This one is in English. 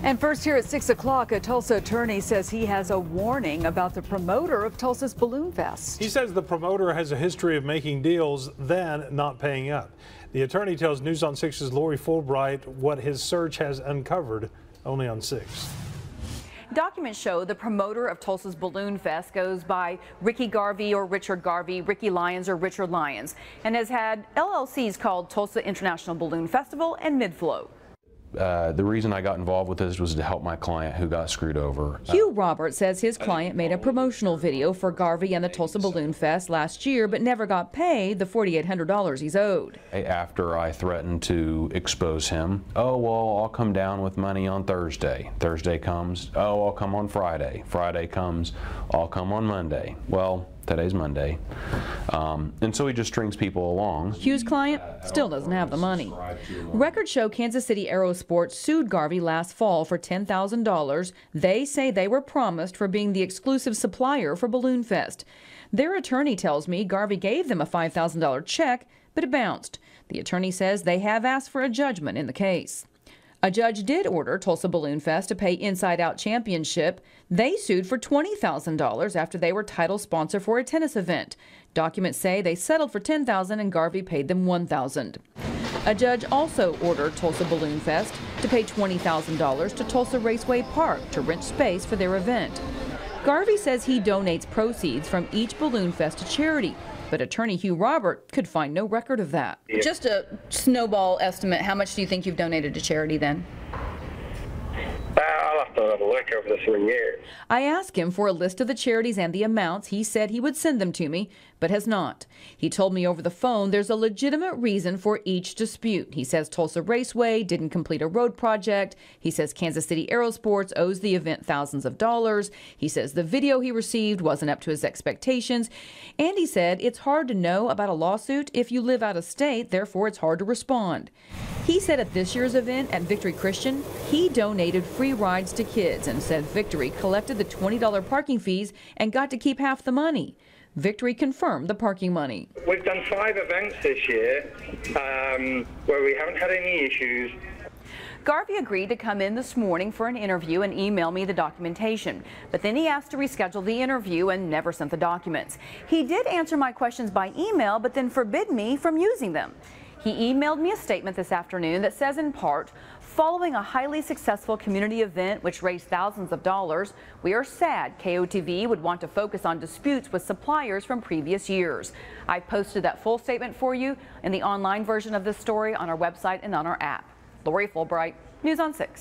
And first here at 6 o'clock, a Tulsa attorney says he has a warning about the promoter of Tulsa's Balloonfest. He says the promoter has a history of making deals, then not paying up. The attorney tells News on 6's Lori Fulbright what his search has uncovered, only on 6. Documents show the promoter of Tulsa's Balloonfest goes by Ricky Garvey or Richard Garvey, Ricky Lyons or Richard Lyons, and has had LLCs called Tulsa International Balloon Festival and Midflow. The reason I got involved with this was to help my client who got screwed over. Hugh Roberts says his client made a promotional video for Garvey and the Tulsa Balloon Fest last year, but never got paid the $4,800 he's owed. After I threatened to expose him, oh, well, I'll come down with money on Thursday. Thursday comes, oh, I'll come on Friday. Friday comes, I'll come on Monday. Well, today's Monday. And so he just strings people along. Hugh's client still doesn't have the money. Records show Kansas City Aerosports sued Garvey last fall for $10,000. They say they were promised for being the exclusive supplier for Balloonfest. Their attorney tells me Garvey gave them a $5,000 check, but it bounced. The attorney says they have asked for a judgment in the case. A judge did order Tulsa Balloonfest to pay Inside Out Championship. They sued for $20,000 after they were title sponsor for a tennis event. Documents say they settled for $10,000 and Garvey paid them $1,000. A judge also ordered Tulsa Balloonfest to pay $20,000 to Tulsa Raceway Park to rent space for their event. Garvey says he donates proceeds from each Balloonfest to charity, but attorney Hugh Robert could find no record of that. Just a snowball estimate, how much do you think you've donated to charity then? I'll have to have a look over the 3 years. I asked him for a list of the charities and the amounts. He said he would send them to me, but has not. He told me over the phone there's a legitimate reason for each dispute. He says Tulsa Raceway didn't complete a road project. He says Kansas City Aerosports owes the event thousands of dollars. He says the video he received wasn't up to his expectations. And he said it's hard to know about a lawsuit if you live out of state, therefore it's hard to respond. He said at this year's event at Victory Christian, he donated free rides to kids and said Victory collected the $20 parking fees and got to keep half the money. Victory confirmed the parking money. We've done 5 events this year where we haven't had any issues. Garvey agreed to come in this morning for an interview and email me the documentation, but then he asked to reschedule the interview and never sent the documents. He did answer my questions by email, but then forbid me from using them. He emailed me a statement this afternoon that says in part, following a highly successful community event which raised thousands of dollars, we are sad KOTV would want to focus on disputes with suppliers from previous years. I posted that full statement for you in the online version of this story on our website and on our app. Lori Fulbright, News on 6.